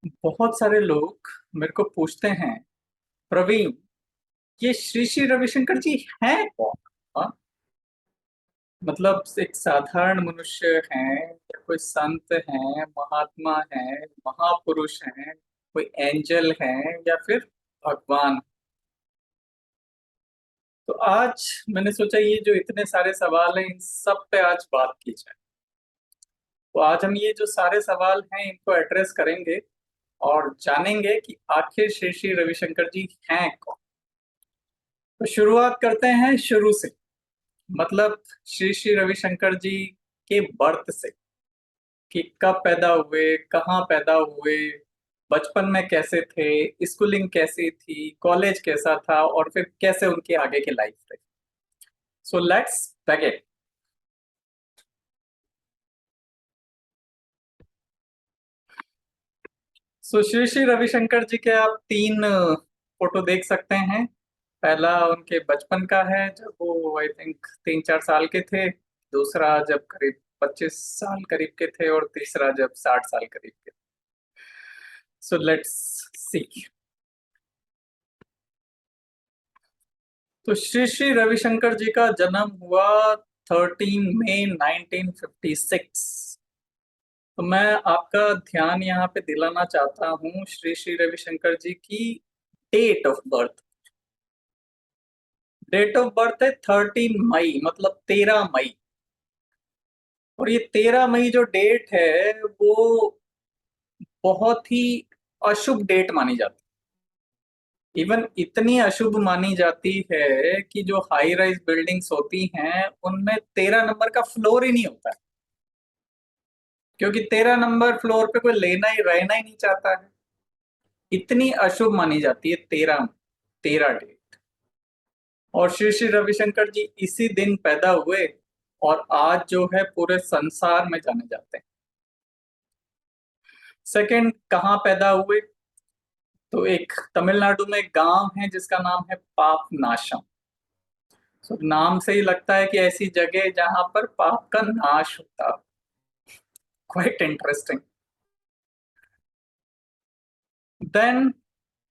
बहुत सारे लोग मेरे को पूछते हैं, प्रवीण, ये श्री श्री रविशंकर जी हैं कौन? हाँ, मतलब एक साधारण मनुष्य हैं या कोई संत हैं, महात्मा हैं, महापुरुष हैं, कोई एंजल हैं या फिर भगवान? तो आज मैंने सोचा ये जो इतने सारे सवाल हैं इन सब पे आज बात की जाए। तो आज हम ये जो सारे सवाल हैं इनको एड्रेस करेंगे और जानेंगे कि आखिर श्री श्री रविशंकर जी हैं कौन। तो शुरुआत करते हैं शुरू से, मतलब श्री श्री रविशंकर जी के बर्थ से, कि कब पैदा हुए, कहाँ पैदा हुए, बचपन में कैसे थे, स्कूलिंग कैसी थी, कॉलेज कैसा था और फिर कैसे उनकी आगे की लाइफ रही। So let's begin. So Shri Shri Ravishankar ji के आप तीन फोटो देख सकते हैं। पहला उनके बचपन का है जब वो आई थिंक 3-4 साल के थे, दूसरा जब करीब 25 साल करीब के थे और तीसरा जब 60 साल करीब के। So let's see. तो श्री श्री रविशंकर जी का जन्म हुआ 13 मई 1956। तो मैं आपका ध्यान यहाँ पे दिलाना चाहता हूँ श्री श्री रविशंकर जी की date of birth. Date of birth है 13 मई, मतलब 13 मई। और ये 13 मई जो डेट है वो बहुत ही अशुभ डेट मानी जाती है। इवन इतनी अशुभ मानी जाती है कि जो हाई राइज बिल्डिंग्स होती हैं उनमें 13 नंबर का फ्लोर ही नहीं होता है, क्योंकि 13 नंबर फ्लोर पे कोई लेना ही रहना ही नहीं चाहता है। इतनी अशुभ मानी जाती है तेरह तेरह डेट। और श्री श्री रविशंकर जी इसी दिन पैदा हुए और आज जो है पूरे संसार में जाने जाते हैं। सेकंड, कहाँ पैदा हुए? तो एक तमिलनाडु में एक गांव है जिसका नाम है पापनाशम। तो नाम से ही लगता है कि ऐसी जगह जहां पर पाप का नाश होता। Quite interesting. देन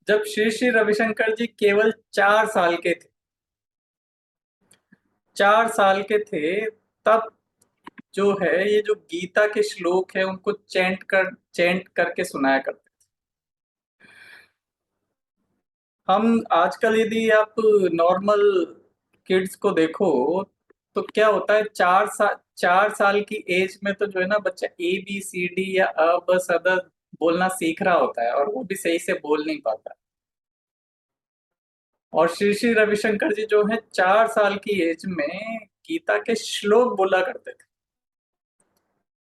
जब श्री श्री रविशंकर जी केवल 4 साल के थे, 4 साल के थे, तब जो है ये जो गीता के श्लोक है उनको चैंट करके सुनाया करते। हम आजकल यदि आप नॉर्मल किड्स को देखो तो क्या होता है, 4 साल की एज में तो जो है ना बच्चा ABCD या अ ब स द बोलना सीख रहा होता है और वो भी सही से बोल नहीं पाता। और श्री श्री रविशंकर जी जो है 4 साल की एज में गीता के श्लोक बोला करते थे।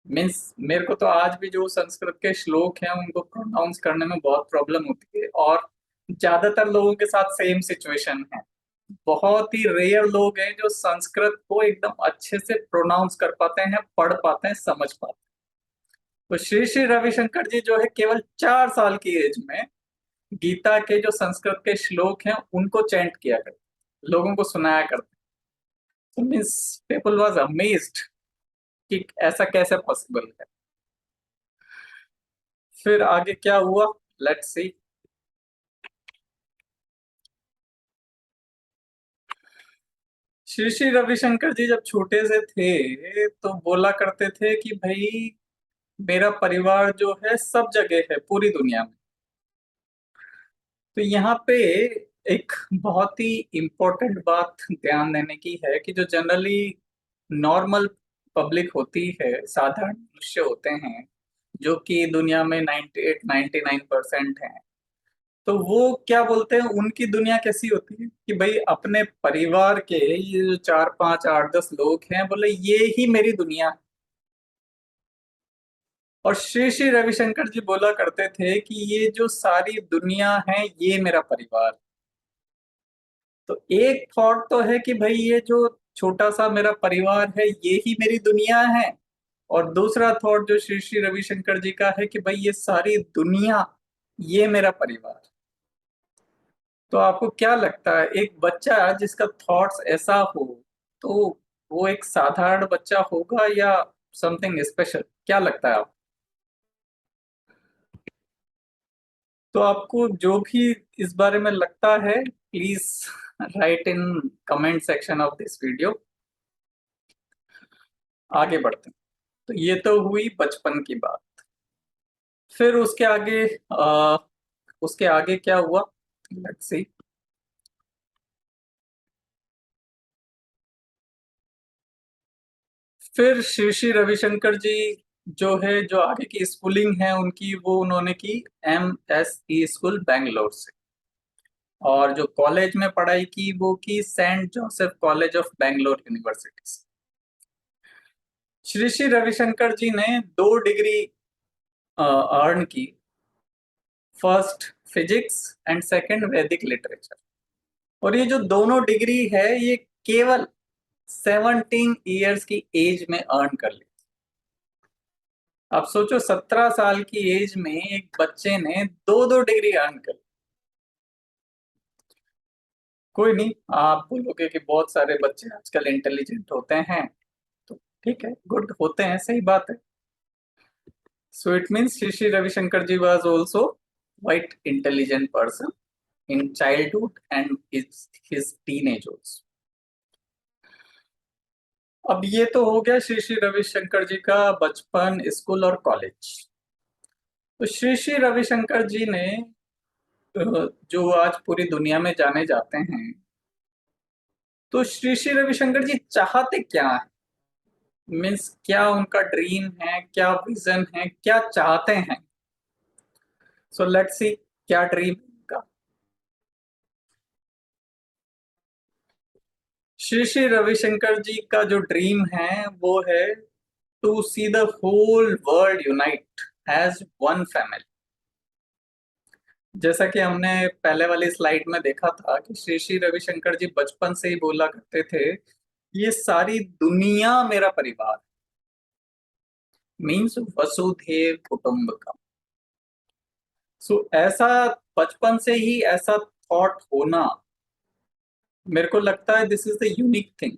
मीन्स मेरे को तो आज भी जो संस्कृत के श्लोक हैं उनको प्रोनाउंस करने में बहुत प्रॉब्लम होती है, और ज्यादातर लोगों के साथ सेम सिचुएशन है। बहुत ही रेयर लोग हैं जो संस्कृत को एकदम अच्छे से प्रोनाउंस कर पाते हैं, पढ़ पाते हैं, समझ पाते हैं। तो श्री श्री रविशंकर जी जो है केवल 4 साल की एज में गीता के जो संस्कृत के श्लोक हैं उनको चैंट किया करते, लोगों को सुनाया करते। तो मीन्स पीपल वाज अमेज्ड कि ऐसा कैसे पॉसिबल है। फिर आगे क्या हुआ, लेट्स सी। श्री श्री रविशंकर जी जब छोटे से थे तो बोला करते थे कि भाई मेरा परिवार जो है सब जगह है पूरी दुनिया में। तो यहाँ पे एक बहुत ही इम्पोर्टेंट बात ध्यान देने की है कि जो जनरली नॉर्मल पब्लिक होती है, साधारण मनुष्य होते हैं जो कि दुनिया में 98-99% हैं, तो वो क्या बोलते हैं, उनकी दुनिया कैसी होती है कि भाई अपने परिवार के ये जो 4-5-8-10 लोग हैं, बोले ये ही मेरी दुनिया है। और श्री श्री रविशंकर जी बोला करते थे कि ये जो सारी दुनिया है ये मेरा परिवार। तो एक थॉट तो है कि भाई ये जो छोटा सा मेरा परिवार है ये ही मेरी दुनिया है, और दूसरा थॉट जो श्री श्री रविशंकर जी का है कि भाई ये सारी दुनिया ये मेरा परिवार। तो आपको क्या लगता है, एक बच्चा जिसका थॉट्स ऐसा हो तो वो एक साधारण बच्चा होगा या समथिंग स्पेशल? क्या लगता है आप? तो आपको जो भी इस बारे में लगता है, please right in comment section of this video. आगे बढ़ते हैं। तो ये तो हुई बचपन की बात। फिर उसके आगे क्या हुआ, लेट्स सी। फिर श्री श्री रविशंकर जी जो है, जो आगे की स्कूलिंग है उनकी, वो उन्होंने की MSE स्कूल बैंगलोर से। और जो कॉलेज में पढ़ाई की वो की Saint Joseph College of Bangalore University से। श्री श्री रविशंकर जी ने 2 डिग्री अर्न की। First physics and second Vedic literature. और ये जो दोनों डिग्री है ये केवल 17 ईयर्स की एज में अर्न कर ली। आप सोचो, 17 साल की एज में एक बच्चे ने दो दो डिग्री अर्न कर ली। कोई नहीं, आप बोलोगे कि बहुत सारे बच्चे आजकल इंटेलिजेंट होते हैं, तो ठीक है, गुड होते हैं, सही बात है। So it means Shri Shri Ravishankar ji was also quite intelligent person in childhood and his teenage also. अब ये तो हो गया श्री श्री रविशंकर जी का बचपन, स्कूल और कॉलेज। तो श्री श्री रविशंकर जी ने जो आज पूरी दुनिया में जाने जाते हैं, तो श्री श्री रविशंकर जी चाहते क्या है, मीन्स क्या उनका ड्रीम है, क्या विजन है, क्या चाहते हैं। सो लेट्स सी क्या ड्रीम का। श्री श्री रविशंकर जी का जो ड्रीम है वो है to see the whole world unite as one family. जैसा कि हमने पहले वाली स्लाइड में देखा था कि श्री श्री रविशंकर जी बचपन से ही बोला करते थे, ये सारी दुनिया मेरा परिवार, मीन्स वसुधैव कुटुंबकम। सो ऐसा बचपन से ही ऐसा थॉट होना, मेरे को लगता है this is the unique thing.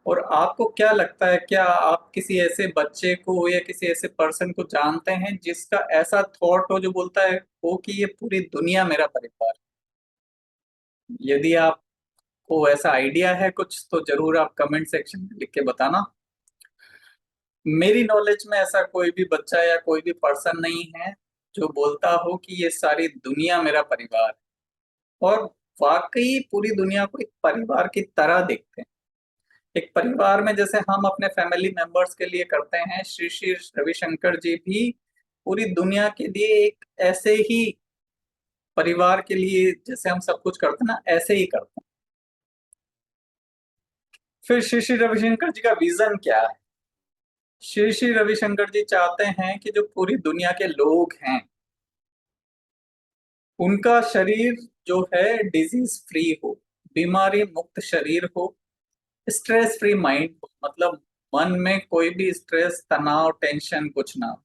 और आपको क्या लगता है, क्या आप किसी ऐसे बच्चे को या किसी ऐसे पर्सन को जानते हैं जिसका ऐसा थॉट हो, जो बोलता है वो कि ये पूरी दुनिया मेरा परिवार है? यदि आपको ऐसा आइडिया है कुछ, तो जरूर आप कमेंट सेक्शन में लिख के बताना। मेरी नॉलेज में ऐसा कोई भी बच्चा या कोई भी पर्सन नहीं है जो बोलता हो कि ये सारी दुनिया मेरा परिवार है। और वाकई पूरी दुनिया को एक परिवार की तरह देखते हैं। एक परिवार में जैसे हम अपने फैमिली मेंबर्स के लिए करते हैं, श्री श्री रविशंकर जी भी पूरी दुनिया के लिए एक ऐसे ही परिवार के लिए जैसे हम सब कुछ करते हैं ना, ऐसे ही करते हैं। फिर श्री श्री रविशंकर जी का विजन क्या है? श्री श्री रविशंकर जी चाहते हैं कि जो पूरी दुनिया के लोग हैं उनका शरीर जो है डिजीज फ्री हो, बीमारी मुक्त शरीर हो, स्ट्रेस फ्री माइंड हो, मतलब मन में कोई भी स्ट्रेस, तनाव, टेंशन कुछ ना हो।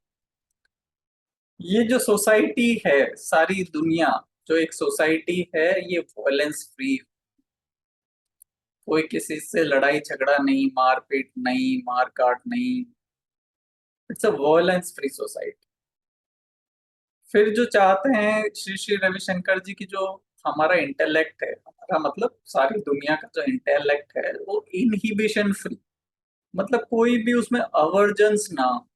ये जो सोसाइटी है, सारी दुनिया जो एक सोसाइटी है, ये वायलेंस फ्री, कोई किसी से लड़ाई झगड़ा नहीं, मारपीट नहीं, मार काट नहीं, it's a violence free society. फिर जो चाहते हैं श्री श्री रविशंकर जी की, जो हमारा इंटेलेक्ट है, हमारा मतलब सारी दुनिया का जो इंटेलेक्ट है वो इनहिबिशन फ्री, मतलब कोई भी उसमें अवर्जन्स ना हो।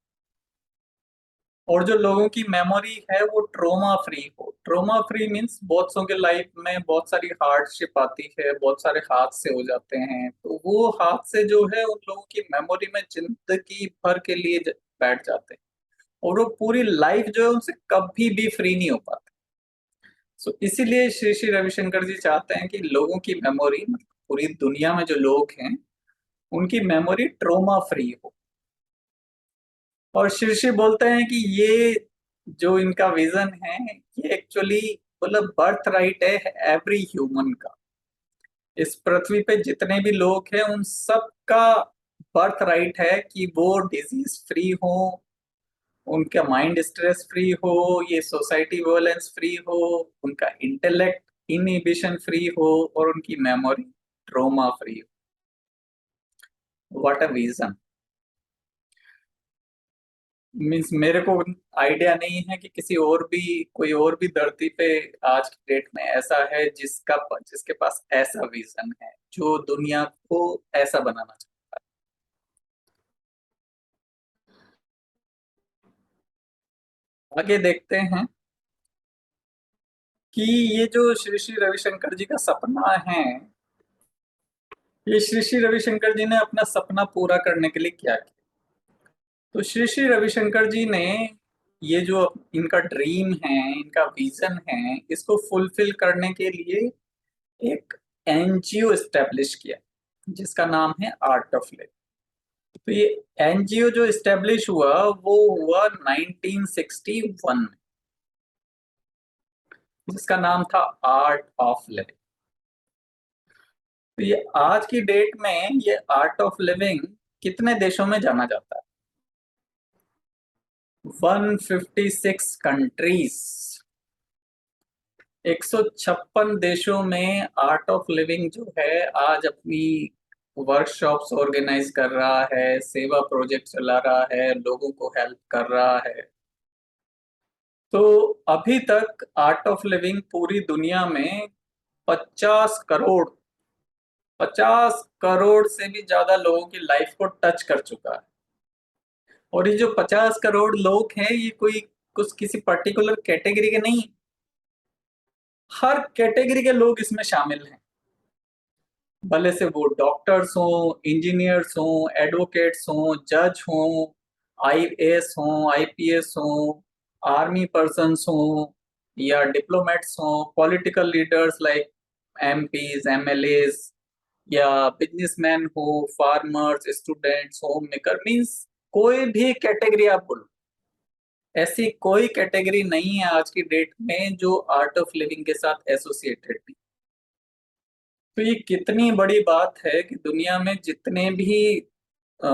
और जो लोगों की मेमोरी है वो ट्रोमा फ्री हो। ट्रोमा फ्री मीन्स बहुत सौ के लाइफ में बहुत सारी हार्डशिप आती है, बहुत सारे हादसे हो जाते हैं, तो वो हादसे जो है उन लोगों की मेमोरी में जिंदगी भर के लिए बैठ जाते हैं। और वो पूरी लाइफ जो है उनसे कभी भी फ्री नहीं हो पाते। सो इसीलिए श्री श्री रविशंकर जी चाहते हैं कि लोगों की मेमोरी, मतलब पूरी दुनिया में जो लोग हैं उनकी मेमोरी ट्रोमा फ्री हो। और श्री श्री बोलते हैं कि ये जो इनका विजन है, ये एक्चुअली मतलब बर्थ राइट है एवरी ह्यूमन का। इस पृथ्वी पे जितने भी लोग हैं उन सब का बर्थ राइट है कि वो डिजीज फ्री हो, उनका माइंड स्ट्रेस फ्री हो, ये सोसाइटी वायलेंस फ्री हो, उनका इंटेलेक्ट इनहिबिशन फ्री हो, और उनकी मेमोरी ट्रोमा फ्री हो। What a vision. मीन्स मेरे को आइडिया नहीं है कि किसी और भी, कोई और भी धरती पे आज की डेट में ऐसा है जिसके पास ऐसा विजन है, जो दुनिया को ऐसा बनाना चाहता है। आगे देखते हैं कि ये जो श्री श्री रविशंकर जी का सपना है, ये श्री श्री रविशंकर जी ने अपना सपना पूरा करने के लिए क्या किया। तो श्री श्री रविशंकर जी ने ये जो इनका ड्रीम है, इनका विजन है, इसको फुलफिल करने के लिए एक एनजीओ एस्टेब्लिश किया जिसका नाम है आर्ट ऑफ लिविंग। तो ये एनजीओ जो एस्टेब्लिश हुआ वो हुआ 1961 में, जिसका नाम था आर्ट ऑफ लिविंग। तो ये आज की डेट में ये आर्ट ऑफ लिविंग कितने देशों में जाना जाता है? 156 कंट्रीज, 156 देशों में आर्ट ऑफ लिविंग जो है आज अपनी वर्कशॉप्स ऑर्गेनाइज कर रहा है, सेवा प्रोजेक्ट चला रहा है, लोगों को हेल्प कर रहा है। तो अभी तक आर्ट ऑफ लिविंग पूरी दुनिया में 50 करोड़, 50 करोड़ से भी ज्यादा लोगों की लाइफ को टच कर चुका है। और ये जो 50 करोड़ लोग हैं, ये कोई कुछ किसी पर्टिकुलर कैटेगरी के नहीं, हर कैटेगरी के लोग इसमें शामिल हैं। भले से वो डॉक्टर्स हों, इंजीनियर्स हों, एडवोकेट्स हों, जज हों, आईएएस हों, आईपीएस हों, आर्मी पर्सन्स हों, या डिप्लोमेट्स हों, political leaders like MPs, MLAs, या बिजनेसमैन हो, farmers, students, home maker, means कोई भी कैटेगरी आप बोलो, ऐसी कोई कैटेगरी नहीं है आज की डेट में जो आर्ट ऑफ लिविंग के साथ एसोसिएटेड नहीं। तो ये कितनी बड़ी बात है कि दुनिया में जितने भी अ,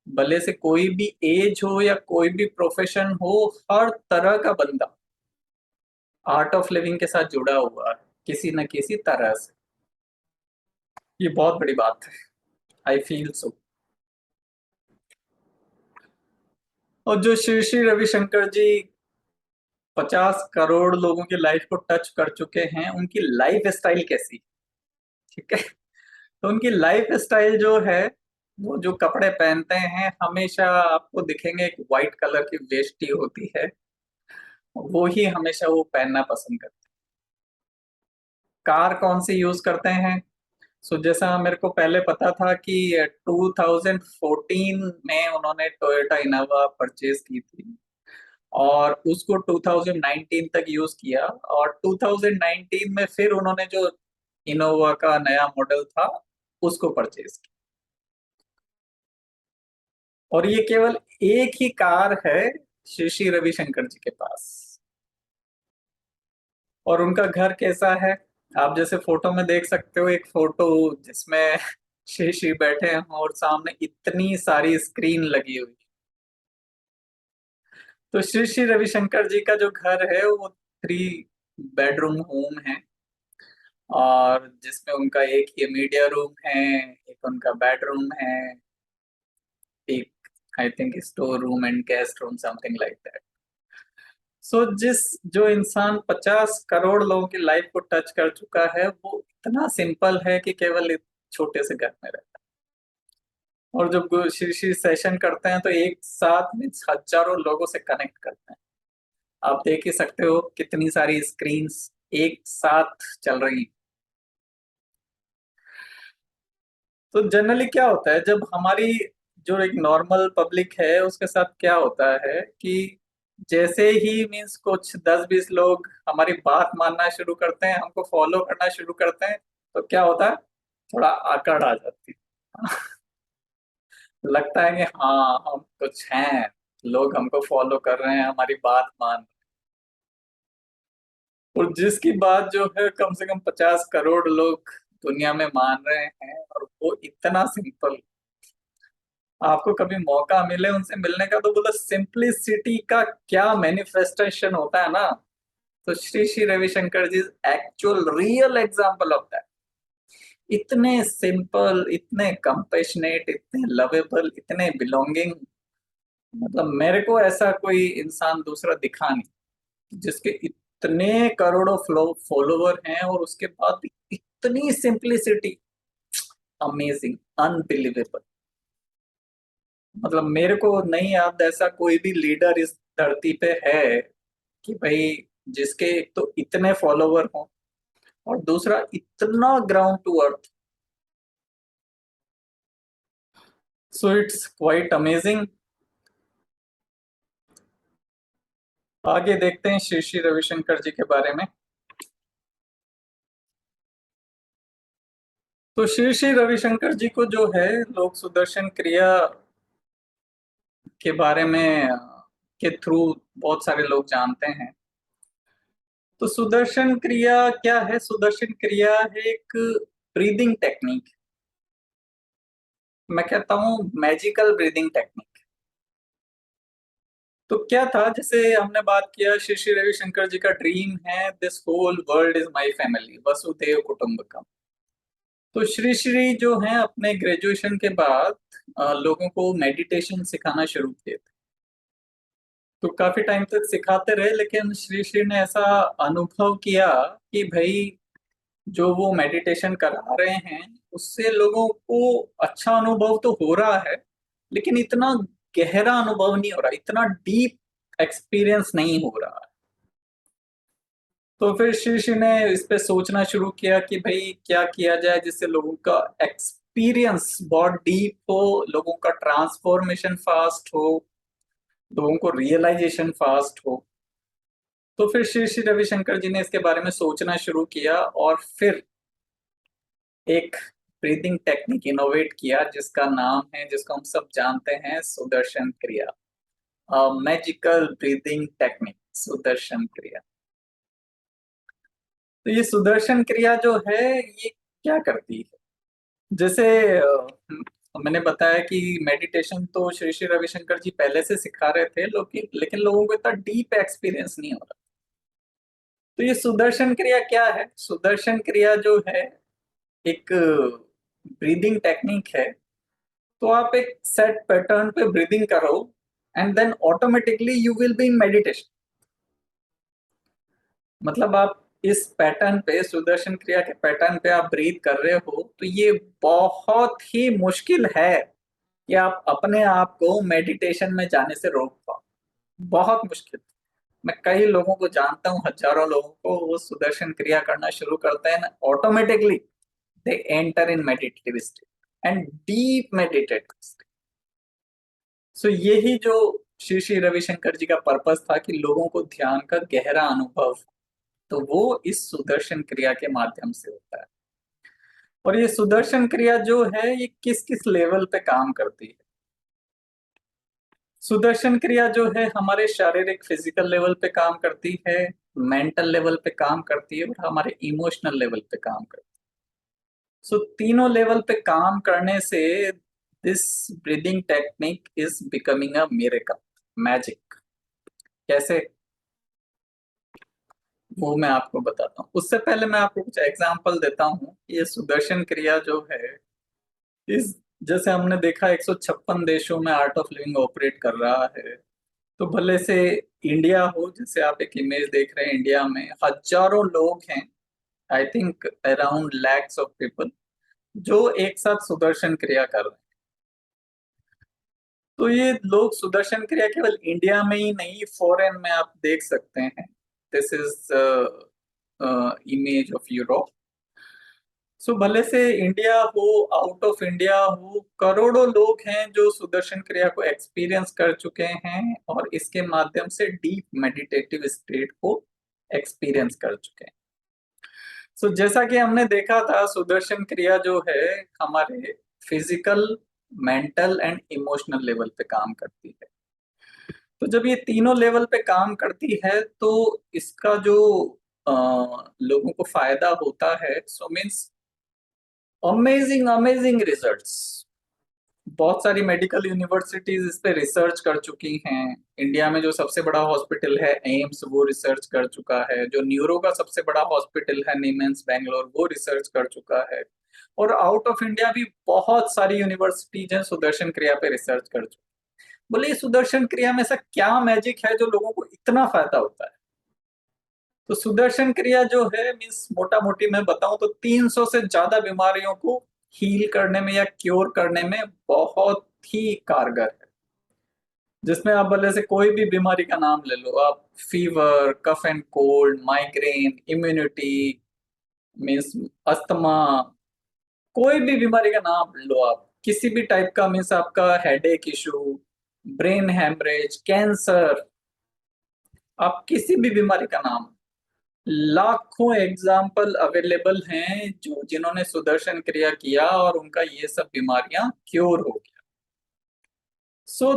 भले से कोई भी एज हो या कोई भी प्रोफेशन हो, हर तरह का बंदा आर्ट ऑफ लिविंग के साथ जुड़ा हुआ है किसी न किसी तरह से। ये बहुत बड़ी बात है, आई फील सो। और जो श्री श्री रविशंकर जी 50 करोड़ लोगों की लाइफ को टच कर चुके हैं, उनकी लाइफ स्टाइल कैसी, ठीक है? तो उनकी लाइफ स्टाइल जो है, वो जो कपड़े पहनते हैं हमेशा आपको दिखेंगे, एक व्हाइट कलर की वेष्टी होती है, वो ही हमेशा वो पहनना पसंद करते हैं। कार कौन सी यूज करते हैं? सो जैसा मेरे को पहले पता था कि 2014 में उन्होंने टोयोटा इनोवा परचेज की थी, और उसको 2019 तक यूज किया, और 2019 में फिर उन्होंने जो इनोवा का नया मॉडल था उसको परचेज किया। और ये केवल एक ही कार है श्री श्री रविशंकर जी के पास। और उनका घर कैसा है, आप जैसे फोटो में देख सकते हो, एक फोटो जिसमें श्री श्री बैठे हैं और सामने इतनी सारी स्क्रीन लगी हुई। तो श्री श्री रविशंकर जी का जो घर है वो 3 बेडरूम होम है, और जिसमें उनका एक ये मीडिया रूम है, एक उनका बेडरूम है, एक I think store room and guest room, something like that. So जो इंसान 50 करोड़ लोगों की लाइफ को टच कर चुका है, वो इतना सिंपल है कि केवल एक छोटे से घर में रहता है। और जब श्री श्री सेशन करते हैं तो एक साथ में हजारों लोगों से कनेक्ट करते हैं। आप देख ही सकते हो कितनी सारी स्क्रीन्स एक साथ चल रही हैं। तो जनरली क्या होता है, जब हमारी जो एक नॉर्मल पब्लिक है उसके साथ क्या होता है कि जैसे ही मीन्स कुछ 10-20 लोग हमारी बात मानना शुरू करते हैं, हमको फॉलो करना शुरू करते हैं, तो क्या होता है, थोड़ा आकड़ आ जाती है। लगता है कि हाँ हम कुछ हैं, लोग हमको फॉलो कर रहे हैं, हमारी बात मान रहे हैं। और जिसकी बात जो है कम से कम 50 करोड़ लोग दुनिया में मान रहे हैं, और वो इतना सिंपल, आपको कभी मौका मिले उनसे मिलने का तो बोलो सिंपलिसिटी का क्या मैनिफेस्टेशन होता है ना। तो Shri Shri Ravishankar ji actual real example of that. इतने सिंपल, इतने कंपेशनेट, इतने लवेबल, इतने बिलोंगिंग, मतलब मेरे को ऐसा कोई इंसान दूसरा दिखा नहीं जिसके इतने करोड़ों फॉलोवर हैं और उसके बाद भी इतनी सिंप्लिसिटी। Amazing, unbelievable. मतलब मेरे को नहीं याद ऐसा कोई भी लीडर इस धरती पे है कि भाई जिसके एक तो इतने फॉलोवर हों और दूसरा इतना ground to earth. So it's quite amazing. आगे देखते हैं श्री श्री रविशंकर जी के बारे में। तो श्री श्री रविशंकर जी को जो है लोग सुदर्शन क्रिया के बारे में के थ्रू बहुत सारे लोग जानते हैं। तो सुदर्शन क्रिया क्या है? सुदर्शन क्रिया है एक ब्रीदिंग टेक्निक। मैं कहता हूँ मैजिकल ब्रीदिंग टेक्निक। तो क्या था, जैसे हमने बात किया श्री श्री रविशंकर जी का ड्रीम है this whole world is my family, वसुधैव कुटुंबकम। तो श्री श्री जो है अपने ग्रेजुएशन के बाद लोगों को मेडिटेशन सिखाना शुरू किए थे। तो काफी टाइम तक सिखाते रहे, लेकिन श्री श्री ने ऐसा अनुभव किया कि भाई जो वो मेडिटेशन करा रहे हैं उससे लोगों को अच्छा अनुभव तो हो रहा है, लेकिन इतना गहरा अनुभव नहीं हो रहा, इतना डीप एक्सपीरियंस नहीं हो रहा। तो फिर श्री श्री ने इस पे सोचना शुरू किया कि भाई क्या किया जाए जिससे लोगों का एक्सपीरियंस बहुत डीप हो, लोगों का ट्रांसफॉर्मेशन फास्ट हो, लोगों को रियलाइजेशन फास्ट हो। तो फिर श्री श्री रविशंकर जी ने इसके बारे में सोचना शुरू किया और फिर एक ब्रीदिंग टेक्निक इनोवेट किया जिसका नाम है, जिसको हम सब जानते हैं, सुदर्शन क्रिया। मैजिकल ब्रीदिंग टेक्निक, सुदर्शन क्रिया। तो ये सुदर्शन क्रिया जो है ये क्या करती है? जैसे मैंने बताया कि मेडिटेशन तो श्री श्री रविशंकर जी पहले से सिखा रहे थे, लेकिन लोगों को इतना डीप एक्सपीरियंस नहीं हो रहा। तो ये सुदर्शन क्रिया क्या है? सुदर्शन क्रिया जो है एक ब्रीदिंग टेक्निक है। तो आप एक सेट पैटर्न पे ब्रीदिंग करो and then automatically you will be in meditation. मतलब आप इस पैटर्न पे, सुदर्शन क्रिया के पैटर्न पे आप ब्रीथ कर रहे हो, तो ये बहुत ही मुश्किल है कि आप अपने आप को मेडिटेशन में जाने से रोक पाओ। बहुत मुश्किल। मैं कई लोगों को जानता हूँ, हजारों लोगों को, वो सुदर्शन क्रिया करना शुरू करते हैं ना, automatically they enter in meditative state and deep meditative state. So यही जो श्री श्री रविशंकर जी का पर्पस था कि लोगों को ध्यान का गहरा अनुभव, तो वो इस सुदर्शन क्रिया के माध्यम से होता है। और ये सुदर्शन क्रिया जो है ये किस किस लेवल पे काम करती है? सुदर्शन क्रिया जो है हमारे शारीरिक फिजिकल लेवल पे काम करती है, मेंटल लेवल पे काम करती है और हमारे इमोशनल लेवल पे काम करती है। सो तीनों लेवल पे काम करने से this breathing technique is becoming a miracle, magic. कैसे? वो मैं आपको बताता हूँ। उससे पहले मैं आपको कुछ एग्जांपल देता हूँ। ये सुदर्शन क्रिया जो है इस, जैसे हमने देखा 156 देशों में आर्ट ऑफ लिविंग ऑपरेट कर रहा है। तो भले से इंडिया हो, जैसे आप एक इमेज देख रहे हैं, इंडिया में हजारों लोग हैं, I think around lakhs of people, जो एक साथ सुदर्शन क्रिया कर रहे हैं। तो ये लोग सुदर्शन क्रिया केवल इंडिया में ही नहीं, फॉरेन में आप देख सकते हैं। This is image of Europe. So भले से इंडिया हो, आउट ऑफ इंडिया हो, करोड़ों लोग हैं जो सुदर्शन क्रिया को एक्सपीरियंस कर चुके हैं और इसके माध्यम से डीप मेडिटेटिव स्टेट को एक्सपीरियंस कर चुके हैं। सो जैसा कि हमने देखा था, सुदर्शन क्रिया जो है हमारे physical, mental and emotional level पे काम करती है। तो जब ये तीनों लेवल पे काम करती है तो इसका जो लोगों को फायदा होता है, so means amazing amazing results. बहुत सारी मेडिकल यूनिवर्सिटीज इस पे रिसर्च कर चुकी हैं। इंडिया में जो सबसे बड़ा हॉस्पिटल है एम्स, वो रिसर्च कर चुका है। जो न्यूरो का सबसे बड़ा हॉस्पिटल है निमेंस बैंगलोर, वो रिसर्च कर चुका है। और आउट ऑफ इंडिया भी बहुत सारी यूनिवर्सिटीज हैं सुदर्शन क्रिया पे रिसर्च कर चुकी। बोले ये सुदर्शन क्रिया में ऐसा क्या मैजिक है जो लोगों को इतना फायदा होता है? तो सुदर्शन क्रिया जो है मीन्स मोटा मोटी मैं बताऊं तो 300 से ज्यादा बीमारियों को हील करने में या क्योर करने में बहुत ही कारगर है। जिसमें आप भले से कोई भी बीमारी का नाम ले लो आप, fever, cough and cold, migraine, immunity, means asthma, कोई भी बीमारी का नाम लो आप, किसी भी टाइप का, मीन्स आपका headache issue, brain haemorrhage, cancer, आप किसी भी बीमारी का नाम, लाखों एग्जाम्पल अवेलेबल हैं जो जिन्होंने सुदर्शन क्रिया किया और उनका ये सब बीमारियां क्योर हो गया। So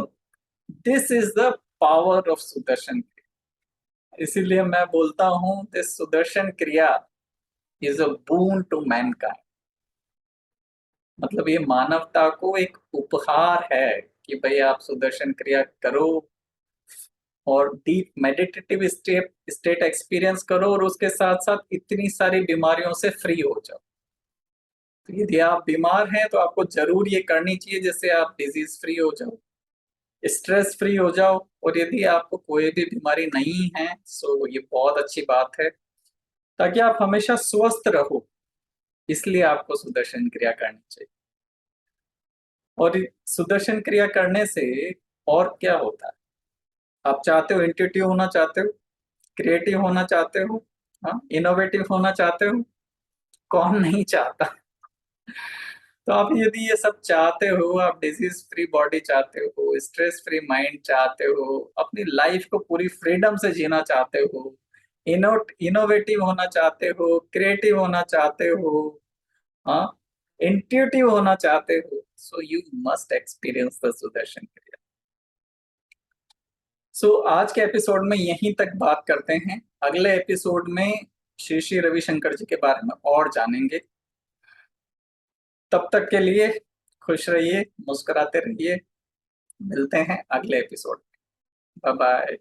this is the power of Sudarshan Kriya. इसीलिए मैं बोलता हूं this Sudarshan Kriya is a boon to mankind. मतलब ये मानवता को एक उपहार है कि भाई आप सुदर्शन क्रिया करो और deep meditative state state experience करो और उसके साथ साथ इतनी सारी बीमारियों से फ्री हो जाओ। तो यदि आप बीमार हैं तो आपको जरूर ये करनी चाहिए जिससे आप डिजीज फ्री हो जाओ, स्ट्रेस फ्री हो जाओ। और यदि आपको कोई भी बीमारी नहीं है सो ये बहुत अच्छी बात है, ताकि आप हमेशा स्वस्थ रहो। इसलिए आपको सुदर्शन क्रिया करनी चाहिए। और सुदर्शन क्रिया करने से और क्या होता है? आप चाहते हो इंट्यूटिव होना चाहते हो, क्रिएटिव होना चाहते हो, हाँ इनोवेटिव होना चाहते हो, कौन नहीं चाहता? तो आप यदि ये सब चाहते हो, आप डिजीज फ्री बॉडी चाहते हो, स्ट्रेस फ्री माइंड चाहते हो, अपनी लाइफ को पूरी फ्रीडम से जीना चाहते हो, इनोवेटिव होना चाहते हो, क्रिएटिव होना चाहते हो, हाँ इंट्यूटिव होना चाहते हो, so you must experience the Sudarshan क्रिया। सो आज के एपिसोड में यहीं तक बात करते हैं। अगले एपिसोड में श्री श्री रविशंकर जी के बारे में और जानेंगे। तब तक के लिए खुश रहिए, मुस्कुराते रहिए। मिलते हैं अगले एपिसोड में। Bye bye.